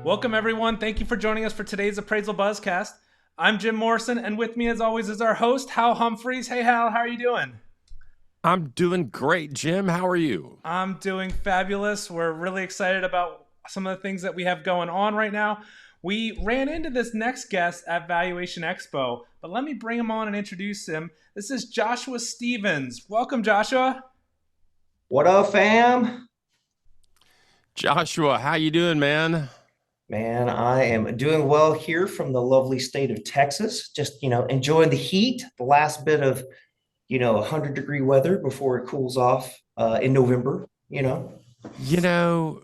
Welcome, everyone. Thank you for joining us for today's Appraisal Buzzcast. I'm Jim Morrison, and with me, as always, is our host, Hal Humphreys. Hey, Hal, how are you doing? I'm doing great, Jim. How are you? I'm doing fabulous. We're really excited about some of the things that we have going on right now. We ran into this next guest at Valuation Expo, but let me bring him on and introduce him. This is Joshua Stevens. Welcome, Joshua. What up, fam? Joshua, how you doing, man? Man, I am doing well here from the lovely state of Texas. Just, enjoying the heat, the last bit of, 100-degree weather before it cools off in November. You know,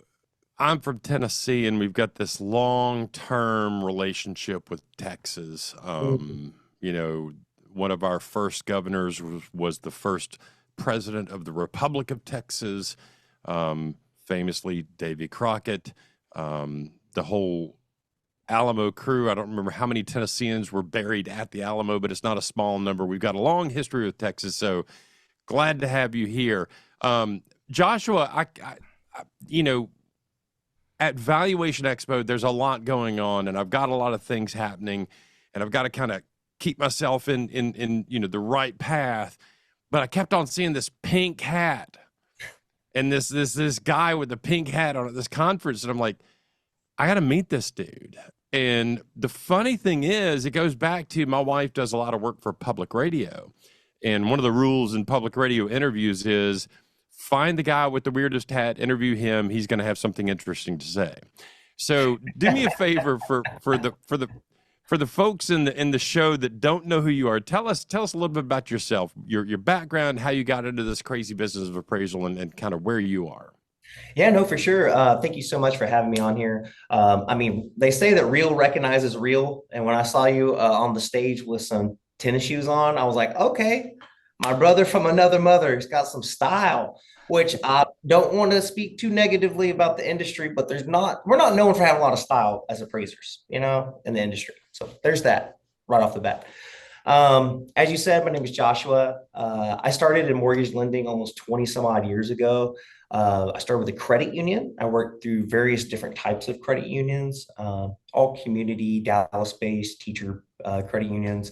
I'm from Tennessee, and we've got this long-term relationship with Texas. Mhm. One of our first governors was the first president of the Republic of Texas, famously Davy Crockett. The whole Alamo crew. I don't remember how many Tennesseans were buried at the Alamo, but it's not a small number. We've got a long history with Texas, so glad to have you here. Joshua, at Valuation Expo, there's a lot going on, and I've got a lot of things happening, and I've got to kind of keep myself in the right path. But I kept on seeing this pink hat and this guy with the pink hat on at this conference, and I'm like, I got to meet this dude. And the funny thing is, it goes back to my wife does a lot of work for public radio. And one of the rules in public radio interviews is find the guy with the weirdest hat, interview him. He's going to have something interesting to say. So do me a favor for the folks in the show that don't know who you are. Tell us a little bit about yourself, your background, how you got into this crazy business of appraisal, and kind of where you are. Yeah, no, for sure. Thank you so much for having me on here. They say that real recognizes real. And when I saw you on the stage with some tennis shoes on, I was like, okay, my brother from another mother. He's got some style, which I don't want to speak too negatively about the industry, but we're not known for having a lot of style as appraisers, in the industry. So there's that right off the bat. As you said, my name is Joshua. I started in mortgage lending almost 20 some odd years ago. I started with a credit union. I worked through various different types of credit unions, all community, Dallas-based teacher credit unions.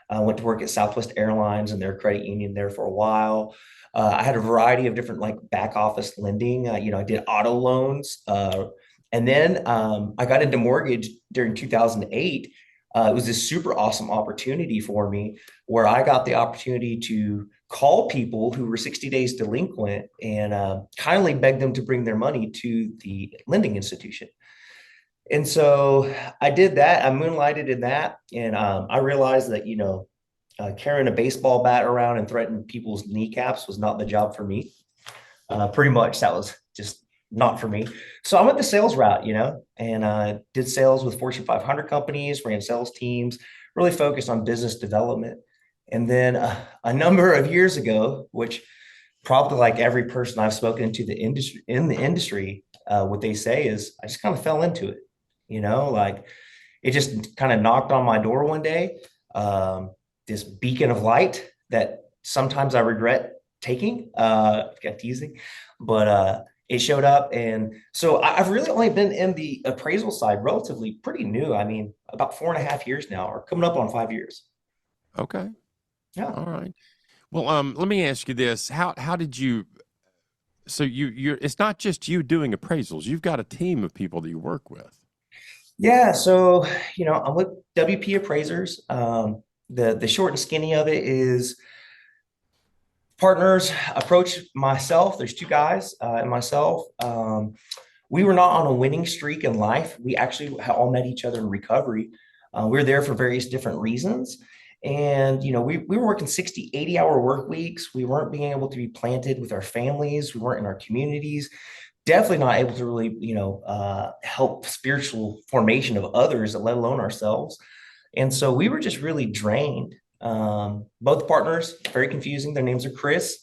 I went to work at Southwest Airlines and their credit union there for a while. I had a variety of different back office lending. I did auto loans. And then I got into mortgage during 2008. It was this super awesome opportunity for me where I got the opportunity to call people who were 60 days delinquent and kindly beg them to bring their money to the lending institution. And so I did that. I moonlighted in that. And I realized that, carrying a baseball bat around and threatening people's kneecaps was not the job for me. Pretty much that was just not for me. So I went the sales route, and did sales with Fortune 500 companies, ran sales teams, really focused on business development. And then a number of years ago, which probably like every person I've spoken to the industry, what they say is I just kind of fell into it, like it just kind of knocked on my door one day. This beacon of light that sometimes I regret taking, got teasing, but it showed up. And so I've really only been in the appraisal side relatively pretty new. I mean, about 4.5 years now, or coming up on 5 years. Okay. Yeah. All right. Well, let me ask you this. How did you, so you're, it's not just you doing appraisals. You've got a team of people that you work with. Yeah. So, I'm with WP Appraisers. The short and skinny of it is partners approach myself. There's two guys and myself. We were not on a winning streak in life. We actually all met each other in recovery. We were there for various different reasons. And, we were working 60, 80-hour work weeks. We weren't being able to be planted with our families. We weren't in our communities. Definitely not able to really, help spiritual formation of others, let alone ourselves. And so we were just really drained. Both partners, very confusing. Their names are Chris.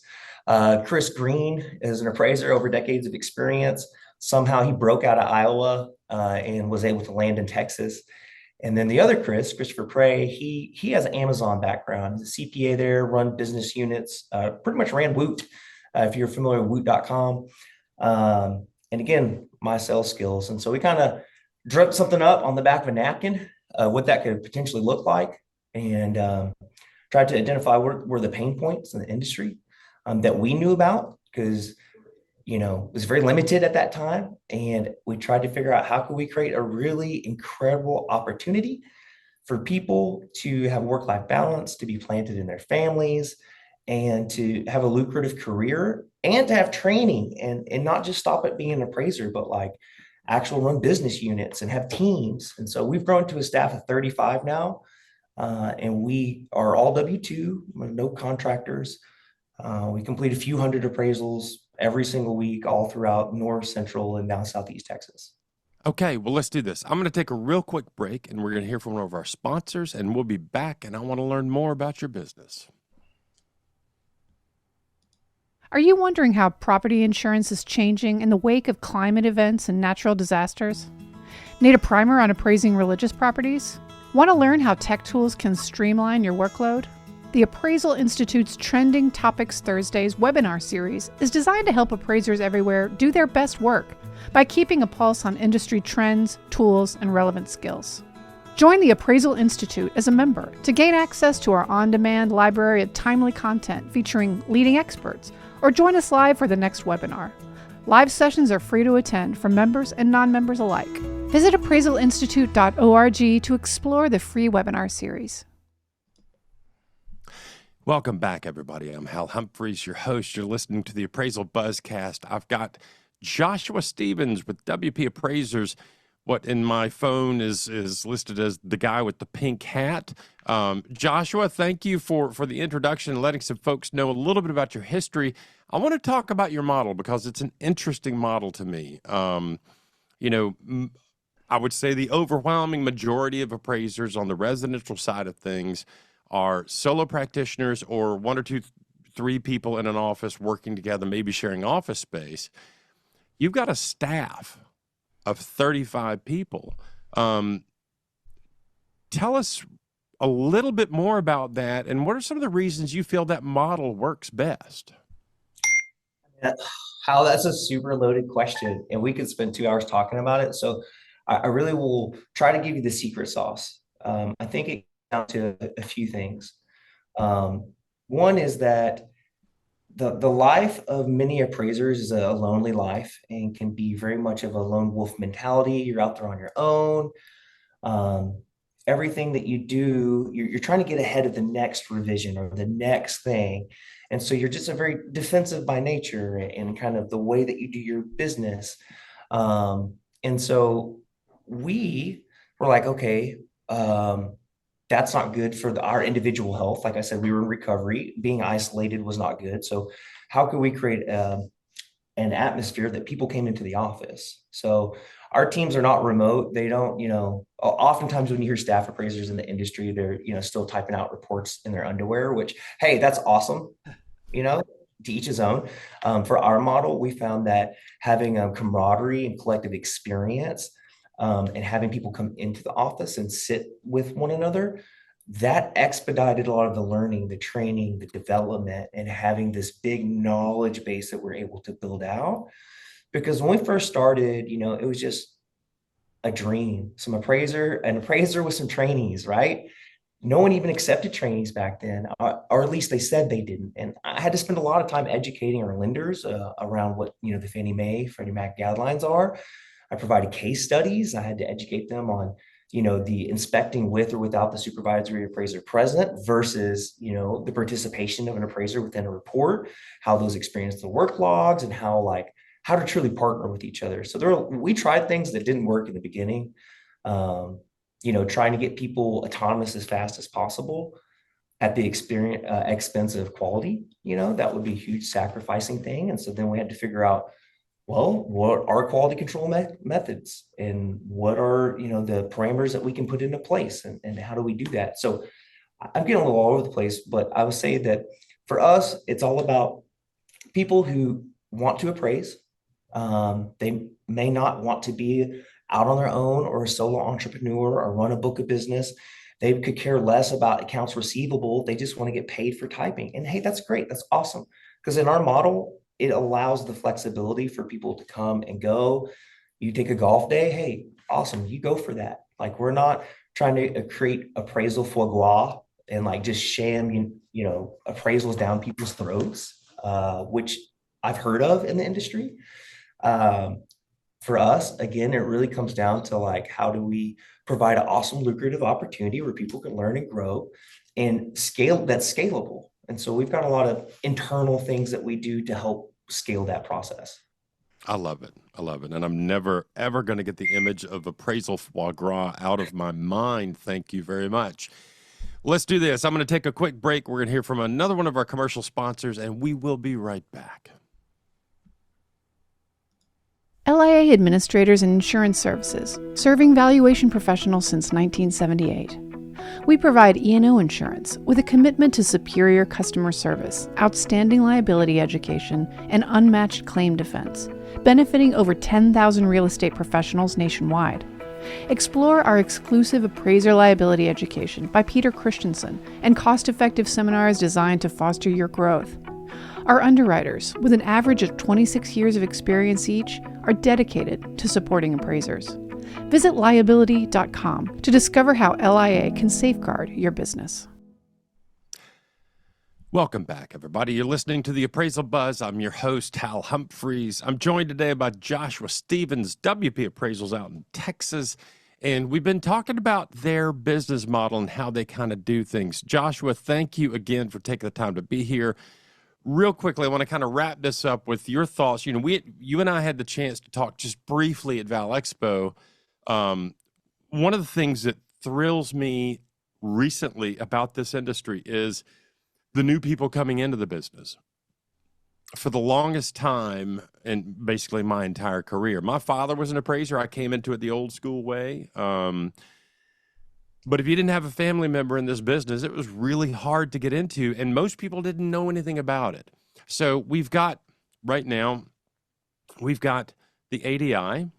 Chris Green is an appraiser over decades of experience. Somehow he broke out of Iowa and was able to land in Texas. And then the other Chris, Christopher Prey, he has an Amazon background. He's a CPA there, run business units, pretty much ran Woot, if you're familiar with Woot.com. And again, my sales skills. And so we kind of dreamt something up on the back of a napkin, what that could potentially look like, and tried to identify where were the pain points in the industry that we knew about, because it was very limited at that time. And we tried to figure out how could we create a really incredible opportunity for people to have work-life balance, to be planted in their families, and to have a lucrative career, and to have training, and not just stop at being an appraiser, but like actual run business units and have teams. And so we've grown to a staff of 35 now, and we are all W-2, no contractors. We complete a few hundred appraisals every single week, all throughout North, Central, and now Southeast Texas. Okay, well, let's do this. I'm going to take a real quick break, and we're going to hear from one of our sponsors, and we'll be back, and I want to learn more about your business. Are you wondering how property insurance is changing in the wake of climate events and natural disasters? Need a primer on appraising religious properties? Want to learn how tech tools can streamline your workload? The Appraisal Institute's Trending Topics Thursdays webinar series is designed to help appraisers everywhere do their best work by keeping a pulse on industry trends, tools, and relevant skills. Join the Appraisal Institute as a member to gain access to our on-demand library of timely content featuring leading experts, or join us live for the next webinar. Live sessions are free to attend for members and non-members alike. Visit appraisalinstitute.org to explore the free webinar series. Welcome back, everybody. I'm Hal Humphreys, your host. You're listening to the Appraisal Buzzcast. I've got Joshua Stevens with WP Appraisers. What in my phone is listed as the guy with the pink hat. Joshua, thank you for the introduction and letting some folks know a little bit about your history. I want to talk about your model because it's an interesting model to me. I would say the overwhelming majority of appraisers on the residential side of things are solo practitioners or one or two, three people in an office working together, maybe sharing office space. You've got a staff of 35 people. Tell us a little bit more about that, and what are some of the reasons you feel that model works best? How That's a super loaded question, and we could spend 2 hours talking about it. So I really will try to give you the secret sauce. I think it comes down to a few things. One is that the life of many appraisers is a lonely life and can be very much of a lone wolf mentality. You're out there on your own. Everything that you do, you're trying to get ahead of the next revision or the next thing. And so you're just a very defensive by nature and kind of the way that you do your business. And so we were like, okay, that's not good for our individual health. Like I said, we were in recovery. Being isolated was not good. So how could we create an atmosphere that people came into the office? So our teams are not remote. They don't, oftentimes when you hear staff appraisers in the industry, they're, still typing out reports in their underwear, which, hey, that's awesome. To each his own. For our model, we found that having a camaraderie and collective experience, and having people come into the office and sit with one another, that expedited a lot of the learning, the training, the development, and having this big knowledge base that we're able to build out. Because when we first started, it was just a dream. An appraiser with some trainees, right? No one even accepted trainees back then, or at least they said they didn't. And I had to spend a lot of time educating our lenders around what, the Freddie Mac guidelines are. I provided case studies. I had to educate them on, the inspecting with or without the supervisory appraiser present versus, the participation of an appraiser within a report, how those experience the work logs, and how to truly partner with each other. So we tried things that didn't work in the beginning. Trying to get people autonomous as fast as possible at the expense of quality, that would be a huge sacrificing thing. And so then we had to figure out, well, what are quality control methods, and what are, the parameters that we can put into place, and how do we do that? So I'm getting a little all over the place, but I would say that for us, it's all about people who want to appraise. They may not want to be out on their own or a solo entrepreneur or run a book of business. They could care less about accounts receivable. They just want to get paid for typing. And hey, that's great. That's awesome. Because in our model, it allows the flexibility for people to come and go. You take a golf day. Hey, awesome, you go for that. Like, we're not trying to create appraisal foie gras and like just sham, appraisals down people's throats, which I've heard of in the industry. Um, for us, again, it really comes down to like, how do we provide an awesome, lucrative opportunity where people can learn and grow and scale that's scalable. And so we've got a lot of internal things that we do to help scale that process. I love it. I love it. And I'm never, ever going to get the image of appraisal foie gras out of my mind. Thank you very much. Let's do this. I'm going to take a quick break. We're going to hear from another one of our commercial sponsors, and we will be right back. LIA Administrators and Insurance Services, serving valuation professionals since 1978. We provide E&O insurance with a commitment to superior customer service, outstanding liability education, and unmatched claim defense, benefiting over 10,000 real estate professionals nationwide. Explore our exclusive Appraiser liability education by Peter Christensen and cost-effective seminars designed to foster your growth. Our underwriters, with an average of 26 years of experience each, are dedicated to supporting appraisers. Visit liability.com to discover how LIA can safeguard your business. Welcome back, everybody. You're listening to the Appraisal Buzz. I'm your host, Hal Humphreys. I'm joined today by Joshua Stevens, WP Appraisals out in Texas. And we've been talking about their business model and how they kind of do things. Joshua, thank you again for taking the time to be here. Real quickly, I want to kind of wrap this up with your thoughts. You and I had the chance to talk just briefly at Val Expo. One of the things that thrills me recently about this industry is the new people coming into the business. For the longest time, and basically my entire career, my father was an appraiser. I came into it the old school way. But if you didn't have a family member in this business, it was really hard to get into, and most people didn't know anything about it. So right now, we've got the ADI,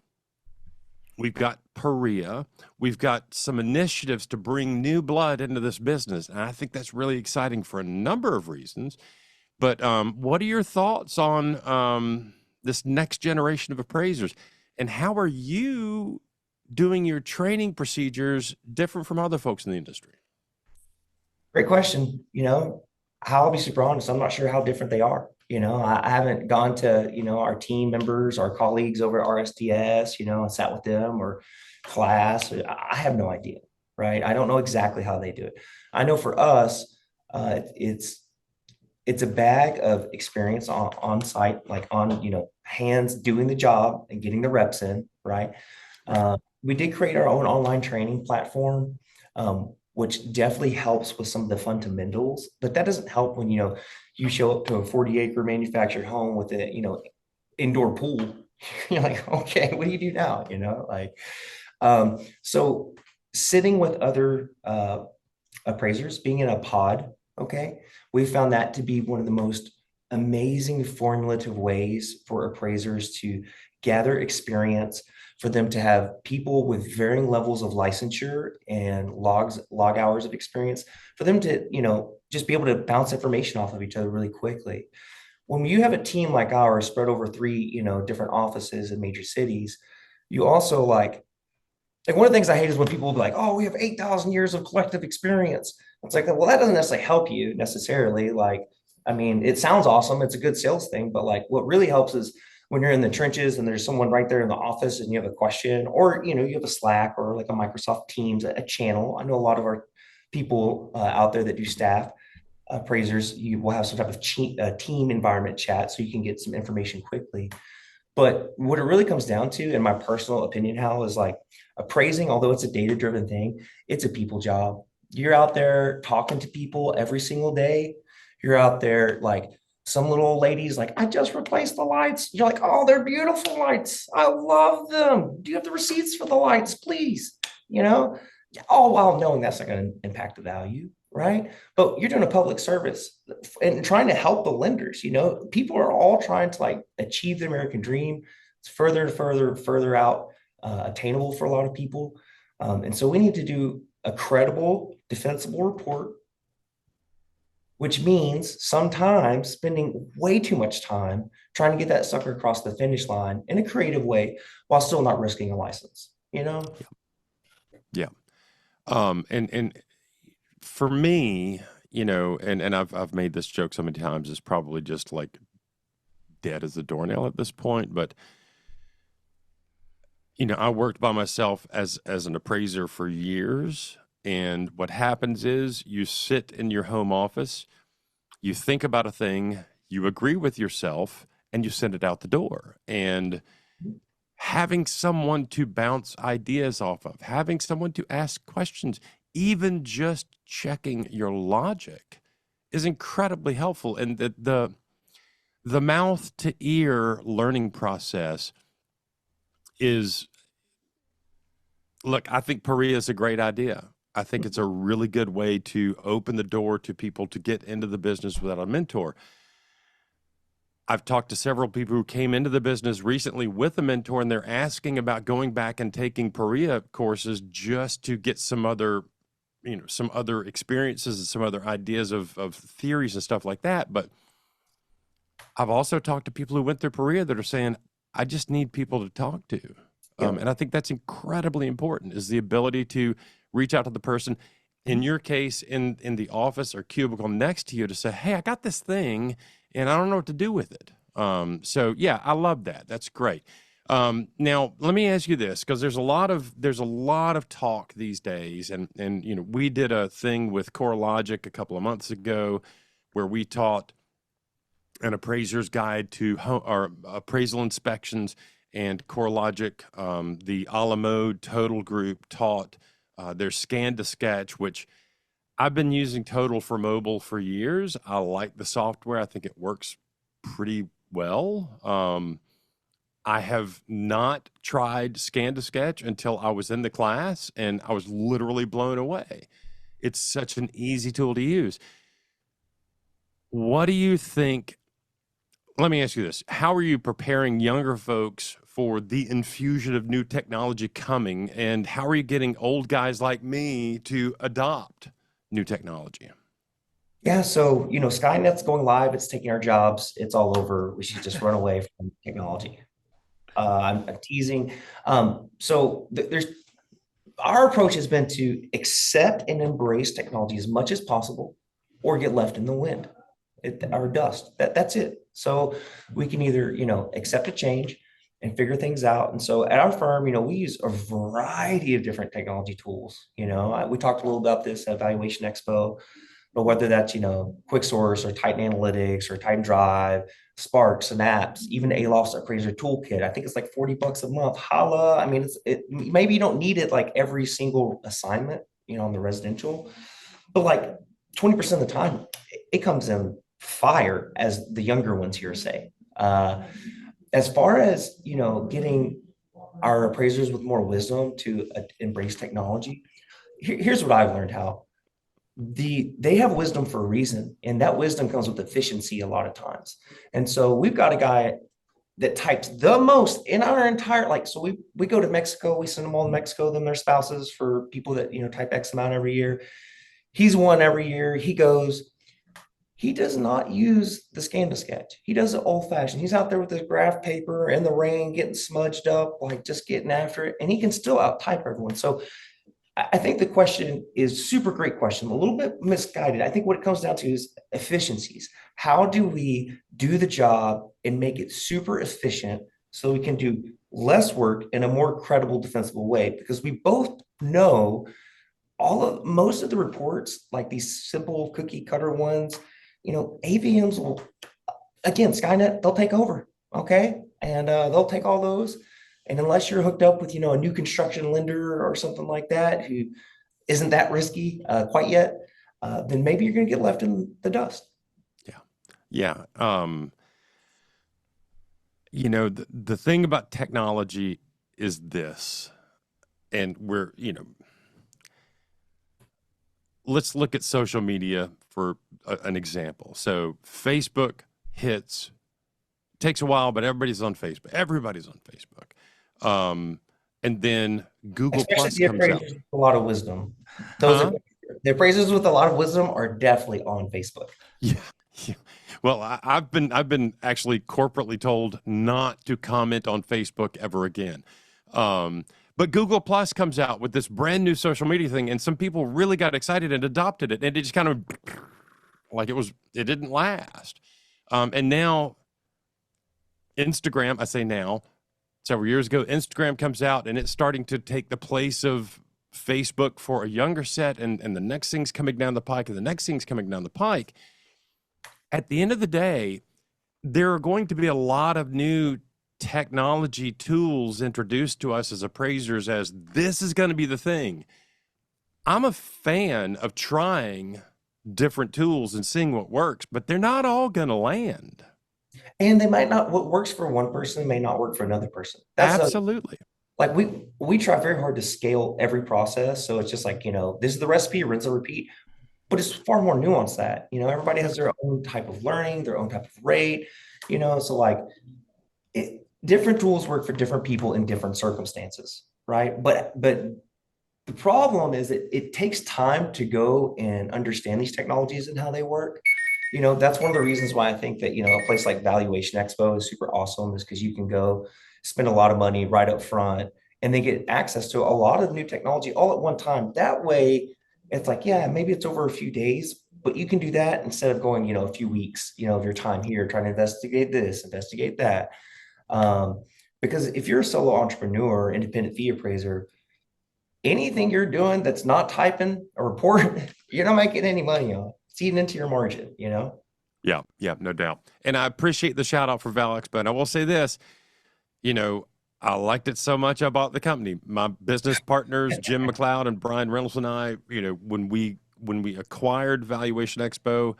we've got PAREA, we've got some initiatives to bring new blood into this business, and I think that's really exciting for a number of reasons. But what are your thoughts on this next generation of appraisers, and how are you doing your training procedures different from other folks in the industry? Great question. I'll be super honest, I'm not sure how different they are. I haven't gone to, our team members, our colleagues over at RSTS, and sat with them or class. I have no idea, right? I don't know exactly how they do it. I know for us, it's a bag of experience on site, like on, hands doing the job and getting the reps in, right? We did create our own online training platform, which definitely helps with some of the fundamentals, but that doesn't help when, you show up to a 40-acre manufactured home with a, indoor pool. You're like, okay, what do you do now? So sitting with other appraisers, being in a pod, okay, we found that to be one of the most amazing formulative ways for appraisers to gather experience, for them to have people with varying levels of licensure and log hours of experience, for them to, just be able to bounce information off of each other really quickly. When you have a team like ours spread over 3, different offices in major cities, you also like one of the things I hate is when people will be like, oh, we have 8,000 years of collective experience. It's like, well, that doesn't necessarily help you necessarily. It sounds awesome. It's a good sales thing, but what really helps is when you're in the trenches and there's someone right there in the office and you have a question, or, you have a Slack or like a Microsoft Teams, a channel. I know a lot of our people out there that do staff appraisers, you will have some type of team environment chat so you can get some information quickly. But what it really comes down to, in my personal opinion, Hal, is appraising, although it's a data-driven thing, it's a people job. You're out there talking to people every single day. You're out there some little old lady's like, I just replaced the lights. You're like, oh, they're beautiful lights. I love them. Do you have the receipts for the lights, please? All while knowing that's not going to impact the value, right? But you're doing a public service and trying to help the lenders. People are all trying to achieve the American dream. It's further and further out attainable for a lot of people. And so we need to do a credible, defensible report, which means sometimes spending way too much time trying to get that sucker across the finish line in a creative way while still not risking a license. you know? Yeah. And for me, and I've made this joke so many times, it's probably just like dead as a doornail at this point, but I worked by myself as an appraiser for years. And what happens is you sit in your home office, you think about a thing, you agree with yourself, and you send it out the door. And having someone to bounce ideas off of, having someone to ask questions, even just checking your logic is incredibly helpful. And the mouth to ear learning process is, look, I think Perea is a great idea. I think it's a really good way to open the door to people to get into the business without a mentor. I've talked to several people who came into the business recently with a mentor, and they're asking about going back and taking Perea courses just to get some other experiences and some other ideas of theories and stuff like that. But I've also talked to people who went through Perea that are saying, I just need people to talk to. And I think that's incredibly important, is the ability to reach out to the person, in your case, in the office or cubicle next to you, to say, hey, I got this thing and I don't know what to do with it. So yeah, I love that. That's great. Now let me ask you this, because there's a lot of talk these days, and we did a thing with CoreLogic a couple of months ago where we taught an appraiser's guide to or appraisal inspections, and CoreLogic, the a la mode Total group, taught their scan to sketch, which I've been using Total for mobile for years. I like the software. I think it works pretty well. I have not tried scan to sketch until I was in the class, and I was literally blown away. It's such an easy tool to use. What do you think? Let me ask you this. How are you preparing younger folks for the infusion of new technology coming, and how are you getting old guys like me to adopt new technology? Yeah, so Skynet's going live. It's taking our jobs. It's all over. We should just run away from technology. I'm teasing. There's our approach has been to accept and embrace technology as much as possible, or get left in the wind, or dust. That's it. So we can either accept a change and figure things out. And so at our firm, we use a variety of different technology tools. We talked a little about this at Valuation Expo, but whether that's, Quick Source or Titan Analytics or Titan Drive, Spark, Synapse, even ALOS Appraiser Toolkit, I think it's like $40 a month. Holla. I mean, maybe you don't need it like every single assignment, on the residential, but like 20% of the time it comes in fire, as the younger ones here say. As far as, getting our appraisers with more wisdom to embrace technology, here's what I've learned, how they have wisdom for a reason, and that wisdom comes with efficiency a lot of times. And so we've got a guy that types the most in our entire, so we go to Mexico, we send them all to Mexico, them their spouses, for people that type X amount every year. He's one every year. He does not use the scan to sketch. He does it old fashioned. He's out there with his graph paper in the rain, getting smudged up, just getting after it, and he can still out type everyone. So I think the question is super great question, a little bit misguided. I think what it comes down to is efficiencies. How do we do the job and make it super efficient so we can do less work in a more credible, defensible way? Because we both know most of the reports, like these simple cookie cutter ones, AVMs will, again, Skynet, they'll take over. Okay. And they'll take all those. And unless you're hooked up with, a new construction lender or something like that, who isn't that risky quite yet, then maybe you're going to get left in the dust. Yeah. The thing about technology is this, and let's look at social media for an example. So Facebook takes a while, but everybody's on Facebook. And then Google Plus comes out. With a lot of wisdom. The appraisers with a lot of wisdom are definitely on Facebook. Yeah. Well, I've been actually corporately told not to comment on Facebook ever again. But But Google Plus comes out with this brand new social media thing, and some people really got excited and adopted it, and it just kind of like it didn't last. And now Instagram, I say now, several years ago, Instagram comes out and it's starting to take the place of Facebook for a younger set, and the next thing's coming down the pike, and the next thing's coming down the pike. At the end of the day, there are going to be a lot of new technology tools introduced to us as appraisers as this is going to be the thing. I'm a fan of trying different tools and seeing what works, but they're not all going to land. And they might not, what works for one person may not work for another person. Absolutely. Like we try very hard to scale every process. So it's just like, this is the recipe, rinse and repeat. But it's far more nuanced that, everybody has their own type of learning, their own type of rate, so like different tools work for different people in different circumstances, right? But the problem is that it takes time to go and understand these technologies and how they work. That's one of the reasons why I think that, a place like Valuation Expo is super awesome, is because you can go spend a lot of money right up front and then get access to a lot of new technology all at one time. That way, it's like, yeah, maybe it's over a few days, but you can do that instead of going, a few weeks, of your time here trying to investigate this, investigate that. Because if you're a solo entrepreneur, independent fee appraiser, anything you're doing that's not typing a report, you're not making any money on it. It's eating into your margin, Yeah, no doubt. And I appreciate the shout out for Val Expo. And I will say this, I liked it so much I bought the company. My business partners, Jim McLeod and Brian Reynolds, and I, when we acquired Valuation Expo,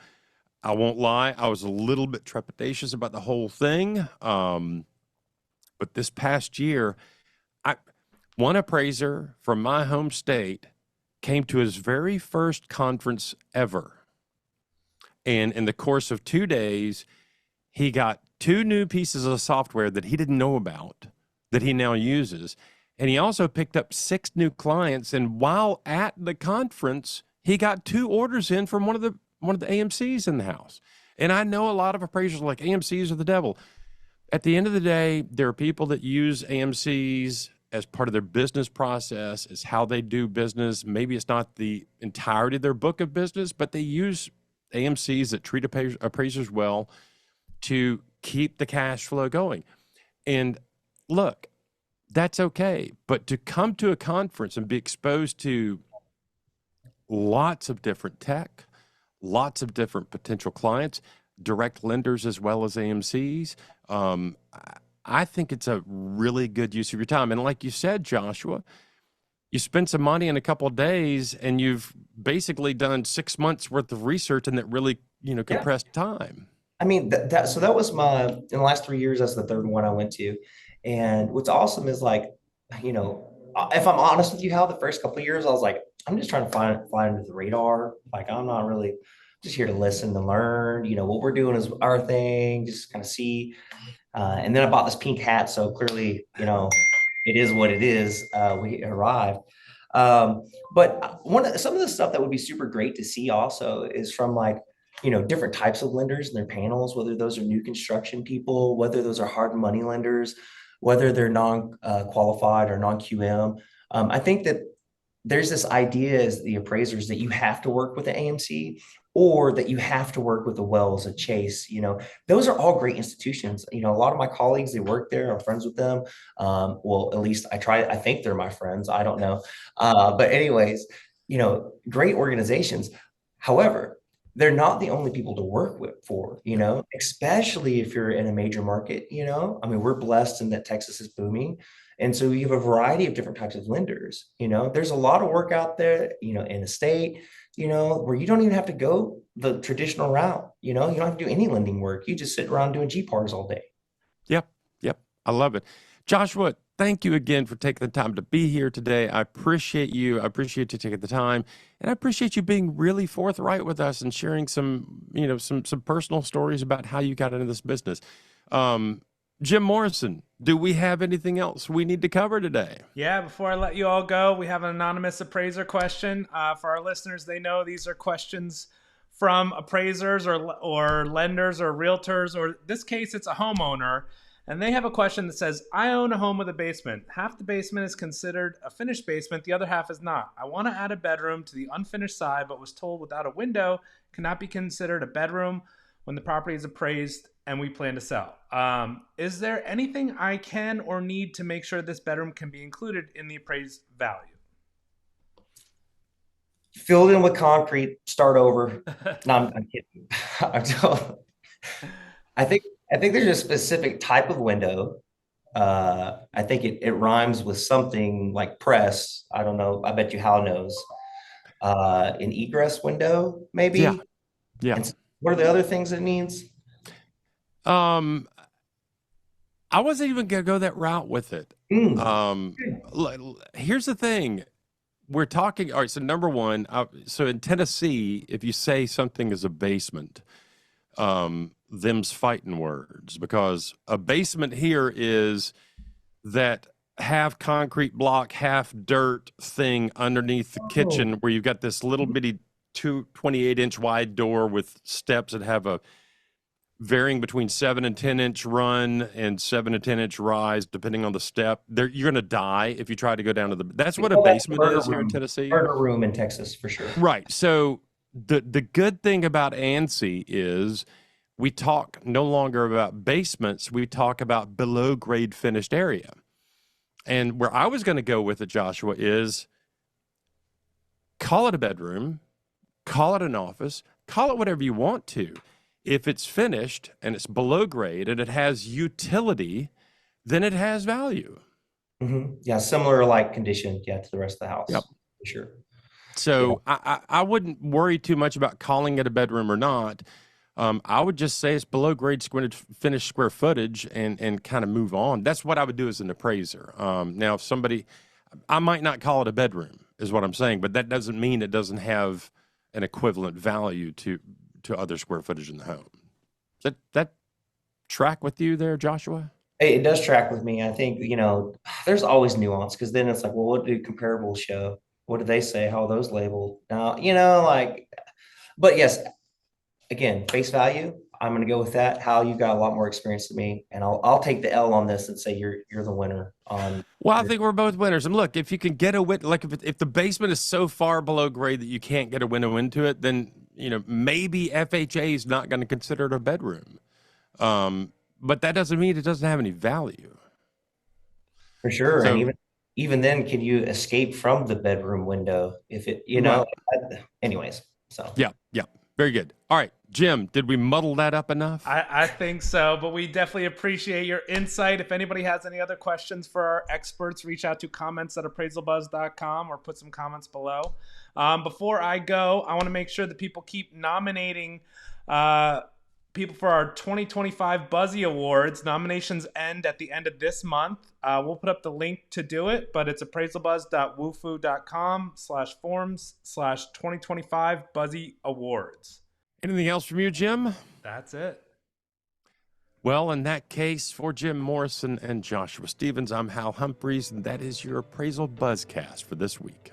I won't lie, I was a little bit trepidatious about the whole thing. But this past year, one appraiser from my home state came to his very first conference ever. And in the course of 2 days, he got 2 new pieces of software that he didn't know about that he now uses. And he also picked up 6 new clients. And while at the conference, he got 2 orders in from one of the AMCs in the house. And I know a lot of appraisers are like, AMCs are the devil. At the end of the day, there are people that use AMCs as part of their business process, as how they do business. Maybe it's not the entirety of their book of business, but they use AMCs that treat appraisers well to keep the cash flow going. And look, that's okay. But to come to a conference and be exposed to lots of different tech, lots of different potential clients, direct lenders as well as AMCs, I think it's a really good use of your time. And like you said, Joshua, you spend some money in a couple of days and you've basically done 6 months worth of research in that really, compressed time. I mean, so that was in the last 3 years, that's the third one I went to. And what's awesome is like, if I'm honest with you, how the first couple of years, I was like, I'm just trying to fly under the radar. Like, I'm not really just here to listen and learn. What we're doing is our thing, just kind of see. And then I bought this pink hat. So clearly, it is what it is. We arrived. But some of the stuff that would be super great to see also is from like, different types of lenders and their panels, whether those are new construction people, whether those are hard money lenders, whether they're non-qualified or non-QM. I think that there's this idea as the appraisers that you have to work with the AMC or that you have to work with the Wells, a Chase. Those are all great institutions. A lot of my colleagues, they work there. I'm friends with them. Well, at least I think they're my friends. I don't know. But anyways, great organizations. However, they're not the only people to work for, especially if you're in a major market, I mean, we're blessed in that Texas is booming. And so you have a variety of different types of lenders, there's a lot of work out there, in the state, where you don't even have to go the traditional route, you don't have to do any lending work. You just sit around doing GPARs all day. Yep. I love it. Joshua, thank you again for taking the time to be here today. I appreciate you. I appreciate you taking the time, and I appreciate you being really forthright with us and sharing some personal stories about how you got into this business. Jim Morrison, do we have anything else we need to cover today? Yeah, before I let you all go, we have an anonymous appraiser question. For our listeners, they know these are questions from appraisers or lenders or realtors, or in this case, it's a homeowner. And they have a question that says, I own a home with a basement. Half the basement is considered a finished basement, the other half is not. I want to add a bedroom to the unfinished side, but was told without a window cannot be considered a bedroom when the property is appraised and we plan to sell. Is there anything I can or need to make sure this bedroom can be included in the appraised value? Filled in with concrete, start over. No, I'm kidding. I think there's a specific type of window. I think it rhymes with something like press. I don't know. I bet you Hal knows. An egress window, maybe. Yeah. Yeah. And what are the other things it needs? I wasn't even gonna go that route with it. Here's the thing. We're talking, all right, so number one, so in Tennessee, if you say something is a basement, them's fighting words, because a basement here is that half concrete block, half dirt thing underneath the kitchen where you've got this little bitty 28-inch wide door with steps that have a varying between 7 and 10-inch run and 7 to 10-inch rise, depending on the step. You're going to die if you try to go down to the. That's what a basement is here in Tennessee. Murder room in Texas for sure. Right. So the good thing about ANSI is we talk no longer about basements. We talk about below grade finished area. And where I was going to go with it, Joshua, is call it a bedroom, call it an office, call it whatever you want to. If it's finished and it's below grade and it has utility, then it has value. Mm-hmm. Yeah, similar like condition, to the rest of the house. Yep. For sure. So yeah. I wouldn't worry too much about calling it a bedroom or not. I would just say it's below grade finished square footage and kind of move on. That's what I would do as an appraiser. Now, if somebody, I might not call it a bedroom, is what I'm saying, but that doesn't mean it doesn't have an equivalent value to other square footage in the home. Does that track with you there, Joshua? It does track with me. I think, there's always nuance, because then it's like, well, what do comparables show? What do they say? How are those labeled? Now, but yes, again, face value, I'm going to go with that. Hal, you've got a lot more experience than me, and I'll take the L on this and say you're the winner on. Well, I think we're both winners. And look, if you can get a window, like if the basement is so far below grade that you can't get a window into it, then maybe FHA is not going to consider it a bedroom. But that doesn't mean it doesn't have any value. For sure. So, and even then, can you escape from the bedroom window if it, anyways. So yeah. Very good. All right, Jim, did we muddle that up enough? I think so, but we definitely appreciate your insight. If anybody has any other questions for our experts, reach out to comments@appraisalbuzz.com or put some comments below. Before I go, I want to make sure that people keep nominating people for our 2025 Buzzy Awards. Nominations end at the end of this month. We'll put up the link to do it, but it's appraisalbuzz.wufoo.com/forms/2025 Buzzy Awards. Anything else from you, Jim? That's it. Well, in that case, for Jim Morrison and Joshua Stevens, I'm Hal Humphreys, and that is your Appraisal Buzzcast for this week.